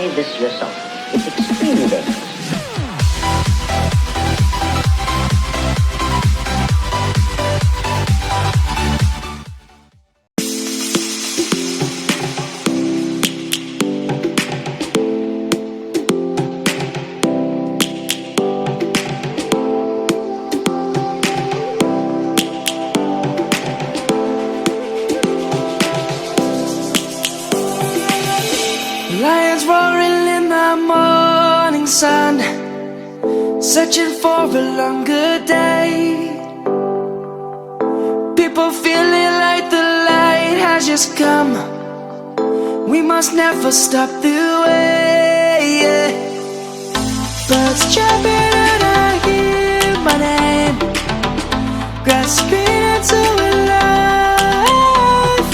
try this yourself. It's extremely dangerous. Lions roaring in the morning sun, searching for a longer day. People feeling like the light has just come. We must never stop the way. Birds chirping and I hear my name, grasping into a life.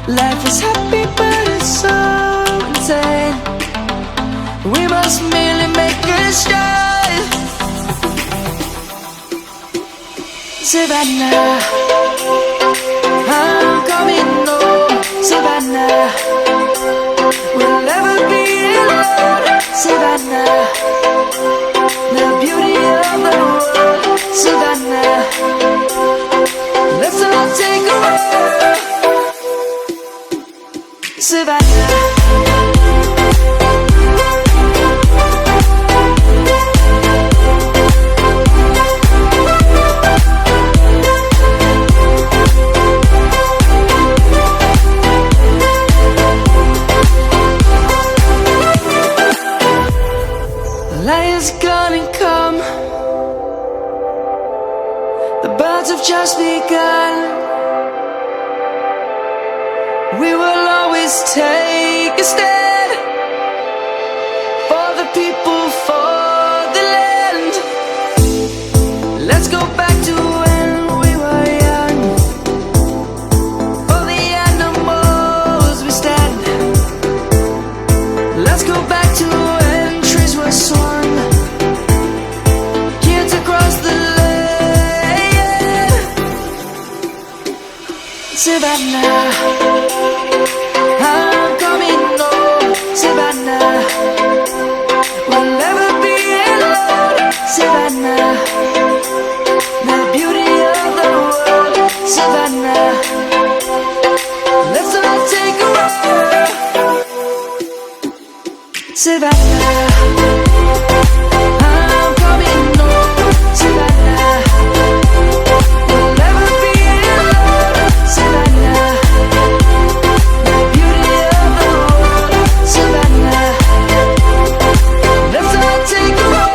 Life is happy but it's so insane. We must merely make a start. Savannah, I'm coming home. Savannah, we'll never be alone. Savannah, the beauty of the world. Savannah, let's all take a walk. Savannah, lion's gonna come. The birds have just begun. We will always take a stand for the people, for the land. Let's go back to when we were young. For the animals we stand. Let's go back to when trees were swung, kids across the land. Savannah, I'm coming home. Savannah, we'll never be alone. Savannah, the beauty of the world. Savannah, let's all take a walk. Savannah, I'm coming home. Savannah, we'll never be alone. Savannah, the beauty of the world. Savannah, let's all take a walk.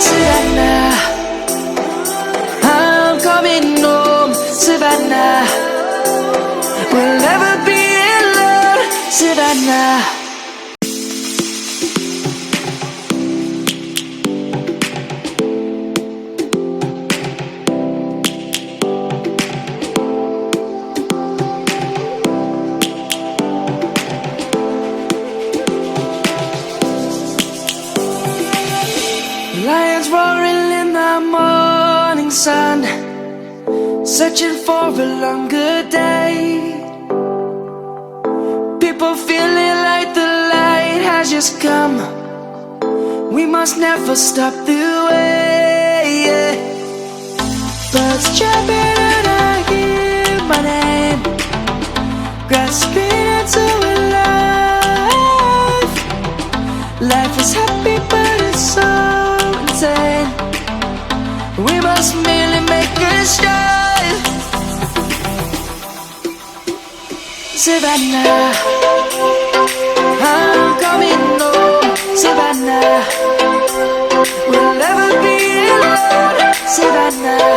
Savannah, I'm coming home. Savannah, we'll never be alone. Savannah. Lions roaring in the morning sun, searching for a longer day. People feeling like the light has just come. We must never stop the way. Birds chirping and I hear my name, grasping into a life. Life is happy but it's so insane. We must merely make a start. Savannah, I'm coming home. Savannah, we'll never be alone. Savannah,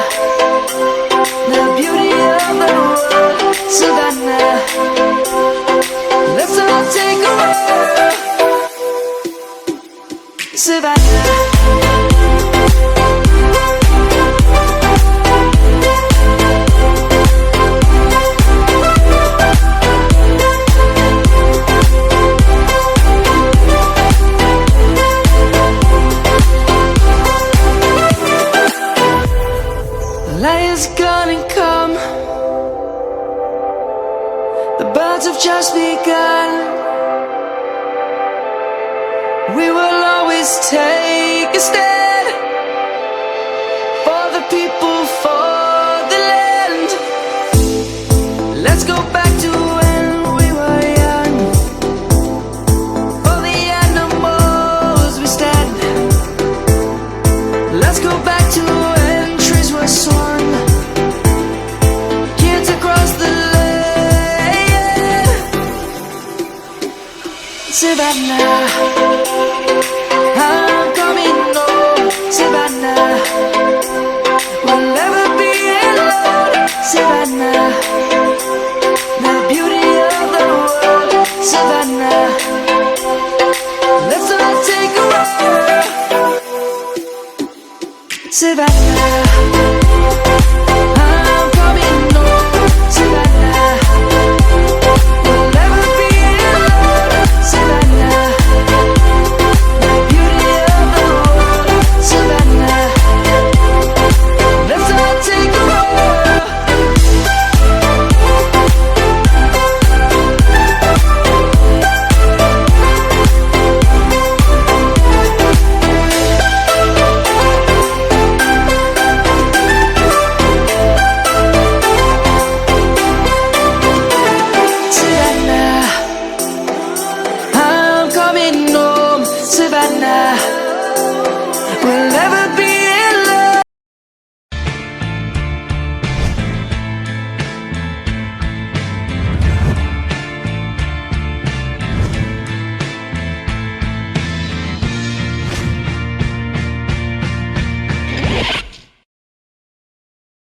the beauty of the world. Savannah, let's all take a walk. Savannah, The birds have just begun. We will always take a stand for the people, for the land. Let's go back to when we were young. For the animals we stand. Let's go back to when trees were swung. Kids across the land. Savannah, I'm coming home. Savannah, we'll never be alone. Savannah, the beauty of the world. Savannah, let's all take a ride. Savannah.